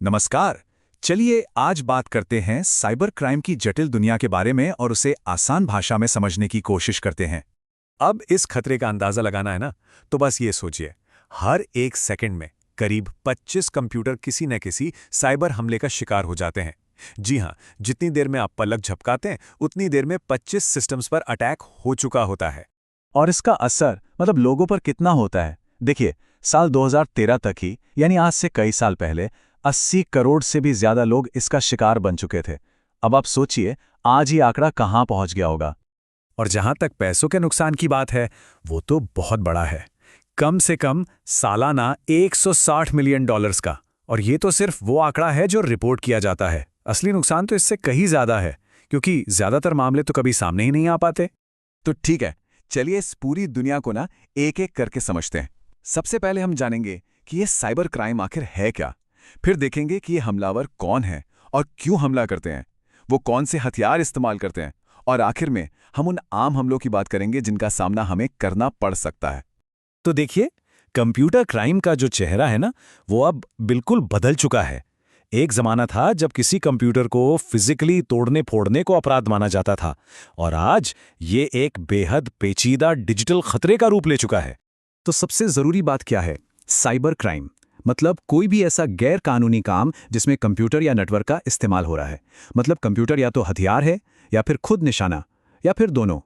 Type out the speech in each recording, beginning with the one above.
नमस्कार। चलिए आज बात करते हैं साइबर क्राइम की जटिल दुनिया के बारे में और उसे आसान भाषा में समझने की कोशिश करते हैं। अब इस खतरे का अंदाजा लगाना है ना, तो बस ये सोचिए, हर एक सेकंड में करीब 25 कंप्यूटर किसी न किसी साइबर हमले का शिकार हो जाते हैं। जी हां, जितनी देर में आप पलक झपकाते हैं उतनी देर में 25 सिस्टम्स पर अटैक हो चुका होता है। और इसका असर लोगों पर कितना होता है? देखिए, साल 2013 तक ही, यानी आज से कई साल पहले, 80 करोड़ से भी ज्यादा लोग इसका शिकार बन चुके थे। अब आप सोचिए, आज ही आंकड़ा कहां पहुंच गया होगा। और जहां तक पैसों के नुकसान की बात है, वो तो बहुत बड़ा है। कम से कम सालाना $160 मिलियन का। और ये तो सिर्फ वो आंकड़ा है जो रिपोर्ट किया जाता है। असली नुकसान तो इससे कहीं ज्यादा है, क्योंकि ज्यादातर मामले तो कभी सामने ही नहीं आ पाते। तो ठीक है, चलिए इस पूरी दुनिया को एक एक करके समझते हैं। सबसे पहले हम जानेंगे कि ये साइबर क्राइम आखिर है क्या। फिर देखेंगे कि ये हमलावर कौन है और क्यों हमला करते हैं, वो कौन से हथियार इस्तेमाल करते हैं, और आखिर में हम उन आम हमलों की बात करेंगे जिनका सामना हमें करना पड़ सकता है। तो देखिए, कंप्यूटर क्राइम का जो चेहरा है ना, वो अब बिल्कुल बदल चुका है। एक जमाना था जब किसी कंप्यूटर को फिजिकली तोड़ने फोड़ने को अपराध माना जाता था, और आज ये एक बेहद पेचीदा डिजिटल खतरे का रूप ले चुका है। तो सबसे जरूरी बात क्या है? साइबर क्राइम मतलब कोई भी ऐसा गैर कानूनी काम जिसमें कंप्यूटर या नेटवर्क का इस्तेमाल हो रहा है। मतलब कंप्यूटर या तो हथियार है, या फिर खुद निशाना, या फिर दोनों।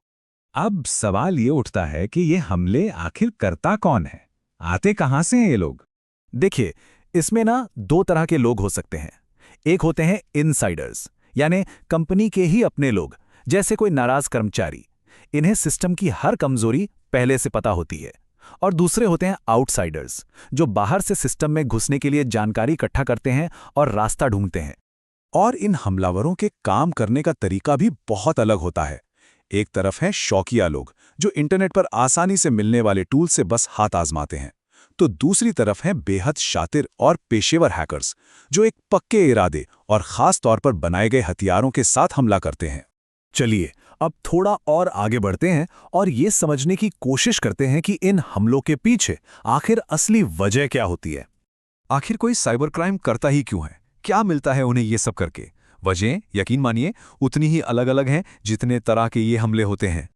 अब सवाल ये उठता है कि ये हमले आखिर करता कौन है, आते कहां से हैं ये लोग? देखिए, इसमें दो तरह के लोग हो सकते हैं। एक होते हैं इनसाइडर्स, यानी कंपनी के ही अपने लोग, जैसे कोई नाराज कर्मचारी। इन्हें सिस्टम की हर कमजोरी पहले से पता होती है। और दूसरे होते हैं आउटसाइडर्स, जो बाहर से सिस्टम में घुसने के लिए जानकारी इकट्ठा करते हैं और रास्ता ढूंढते हैं। और इन हमलावरों के काम करने का तरीका भी बहुत अलग होता है। एक तरफ है शौकिया लोग, जो इंटरनेट पर आसानी से मिलने वाले टूल से बस हाथ आजमाते हैं। तो दूसरी तरफ हैं बेहद शातिर और पेशेवर हैकर्स, जो एक पक्के इरादे और खास तौर पर बनाए गए हथियारों के साथ हमला करते हैं। चलिए, अब थोड़ा और आगे बढ़ते हैं और ये समझने की कोशिश करते हैं कि इन हमलों के पीछे आखिर असली वजह क्या होती है। आखिर कोई साइबर क्राइम करता ही क्यों है? क्या मिलता है उन्हें ये सब करके? वजह, यकीन मानिए, उतनी ही अलग-अलग हैं जितने तरह के ये हमले होते हैं।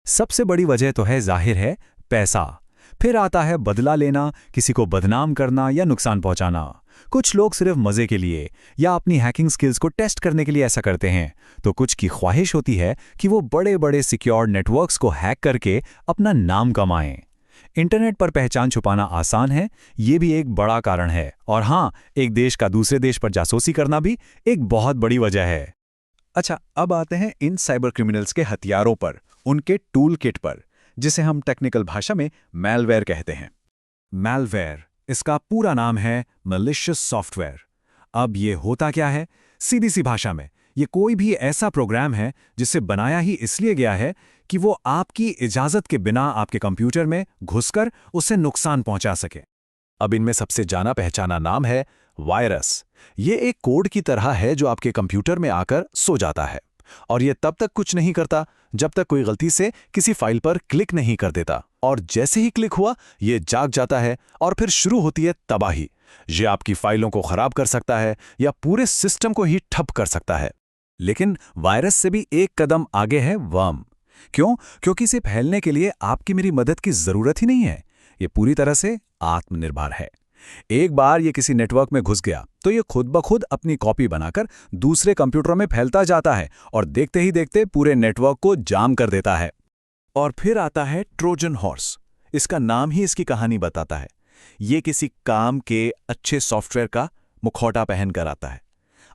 सबसे बड़ी वजह तो है, जाहिर है, पैसा। फिर आता है बदला लेना, किसी को बदनाम करना या नुकसान पहुंचाना। कुछ लोग सिर्फ मजे के लिए या अपनी हैकिंग स्किल्स को टेस्ट करने के लिए ऐसा करते हैं। तो कुछ की ख्वाहिश होती है कि वो बड़े बड़े सिक्योर नेटवर्क्स को हैक करके अपना नाम कमाएं। इंटरनेट पर पहचान छुपाना आसान है, ये भी एक बड़ा कारण है। और हाँ, एक देश का दूसरे देश पर जासूसी करना भी एक बहुत बड़ी वजह है। अच्छा, अब आते हैं इन साइबर क्रिमिनल्स के हथियारों पर, उनके टूल किट पर, जिसे हम टेक्निकल भाषा में मैलवेयर कहते हैं। मैलवेयर, इसका पूरा नाम है मैलिशियस सॉफ्टवेयर। अब ये होता क्या है? सीधी सी भाषा में, ये कोई भी ऐसा प्रोग्राम है जिसे बनाया ही इसलिए गया है कि वो आपकी इजाजत के बिना आपके कंप्यूटर में घुसकर उसे नुकसान पहुंचा सके। अब इनमें सबसे जाना पहचाना नाम है वायरस। ये एक कोड की तरह है जो आपके कंप्यूटर में आकर सो जाता है, और ये तब तक कुछ नहीं करता जब तक कोई गलती से किसी फाइल पर क्लिक नहीं कर देता। और जैसे ही क्लिक हुआ, ये जाग जाता है और फिर शुरू होती है तबाही। ये आपकी फाइलों को खराब कर सकता है या पूरे सिस्टम को ही ठप कर सकता है। लेकिन वायरस से भी एक कदम आगे है वर्म। क्यों? क्योंकि इसे फैलने के लिए आपकी मेरी मदद की जरूरत ही नहीं है। ये पूरी तरह से आत्मनिर्भर है। एक बार ये किसी नेटवर्क में घुस गया तो ये खुद ब खुद अपनी कॉपी बनाकर दूसरे कंप्यूटरों में फैलता जाता है और देखते ही देखते पूरे नेटवर्क को जाम कर देता है। और फिर आता है ट्रोजन हॉर्स। इसका नाम ही इसकी कहानी बताता है। ये किसी काम के अच्छे सॉफ्टवेयर का मुखौटा पहनकर आता है।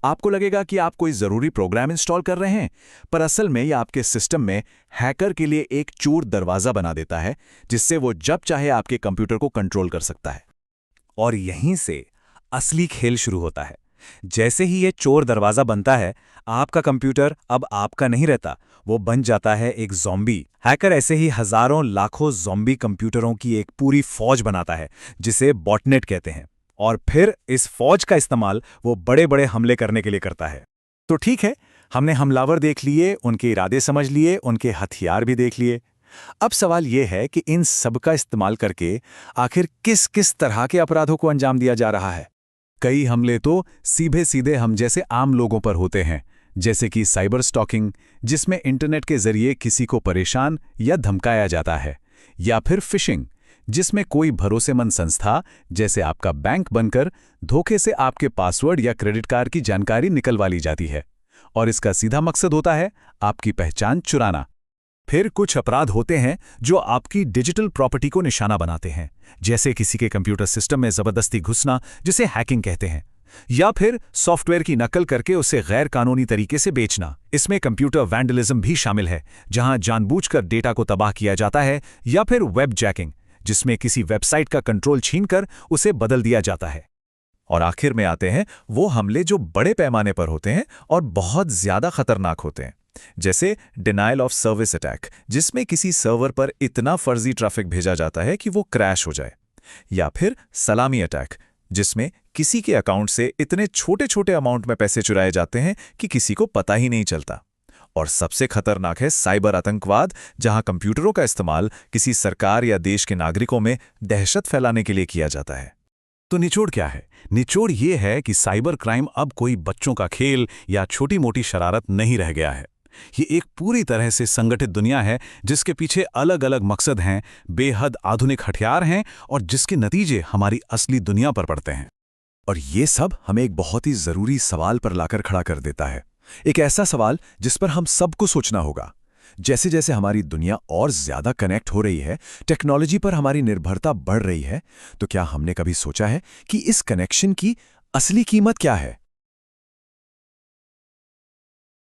आपको लगेगा कि आप कोई जरूरी प्रोग्राम इंस्टॉल कर रहे हैं, पर असल में यह आपके सिस्टम में हैकर के लिए एक चोर दरवाजा बना देता है, जिससे वो जब चाहे आपके कंप्यूटर को कंट्रोल कर सकता है। और यहीं से असली खेल शुरू होता है। जैसे ही ये चोर दरवाजा बनता है, आपका कंप्यूटर अब आपका नहीं रहता, वो बन जाता है एक ज़ॉम्बी। हैकर ऐसे ही हजारों लाखों ज़ॉम्बी कंप्यूटरों की एक पूरी फौज बनाता है, जिसे बॉटनेट कहते हैं। और फिर इस फौज का इस्तेमाल वो बड़े बड़े हमले करने के लिए करता है। तो ठीक है, हमने हमलावर देख लिए, उनके इरादे समझ लिए, उनके हथियार भी देख लिए। अब सवाल यह है कि इन सब का इस्तेमाल करके आखिर किस किस तरह के अपराधों को अंजाम दिया जा रहा है। कई हमले तो सीधे सीधे हम जैसे आम लोगों पर होते हैं, जैसे कि साइबर स्टॉकिंग, जिसमें इंटरनेट के जरिए किसी को परेशान या धमकाया जाता है, या फिर फिशिंग, जिसमें कोई भरोसेमंद संस्था जैसे आपका बैंक बनकर धोखे से आपके पासवर्ड या क्रेडिट कार्ड की जानकारी निकलवा ली जाती है, और इसका सीधा मकसद होता है आपकी पहचान चुराना। फिर कुछ अपराध होते हैं जो आपकी डिजिटल प्रॉपर्टी को निशाना बनाते हैं, जैसे किसी के कंप्यूटर सिस्टम में जबरदस्ती घुसना, जिसे हैकिंग कहते हैं, या फिर सॉफ्टवेयर की नकल करके उसे गैर कानूनी तरीके से बेचना। इसमें कंप्यूटर वैंडलिज्म भी शामिल है, जहां जानबूझकर डेटा को तबाह किया जाता है, या फिर वेब जैकिंग, जिसमें किसी वेबसाइट का कंट्रोल छीनकर उसे बदल दिया जाता है। और आखिर में आते हैं वो हमले जो बड़े पैमाने पर होते हैं और बहुत ज्यादा खतरनाक होते हैं, जैसे डिनायल ऑफ सर्विस अटैक, जिसमें किसी सर्वर पर इतना फर्जी ट्रैफिक भेजा जाता है कि वो क्रैश हो जाए, या फिर सलामी अटैक, जिसमें किसी के अकाउंट से इतने छोटे छोटे अमाउंट में पैसे चुराए जाते हैं कि किसी को पता ही नहीं चलता। और सबसे खतरनाक है साइबर आतंकवाद, जहां कंप्यूटरों का इस्तेमाल किसी सरकार या देश के नागरिकों में दहशत फैलाने के लिए किया जाता है। तो निचोड़ क्या है? निचोड़ ये है कि साइबर क्राइम अब कोई बच्चों का खेल या छोटी मोटी शरारत नहीं रह गया है। ये एक पूरी तरह से संगठित दुनिया है, जिसके पीछे अलग अलग मकसद हैं, बेहद आधुनिक हथियार हैं, और जिसके नतीजे हमारी असली दुनिया पर पड़ते हैं। और ये सब हमें एक बहुत ही जरूरी सवाल पर लाकर खड़ा कर देता है, एक ऐसा सवाल जिस पर हम सबको सोचना होगा। जैसे जैसे हमारी दुनिया और ज्यादा कनेक्ट हो रही है, टेक्नोलॉजी पर हमारी निर्भरता बढ़ रही है, तो क्या हमने कभी सोचा है कि इस कनेक्शन की असली कीमत क्या है?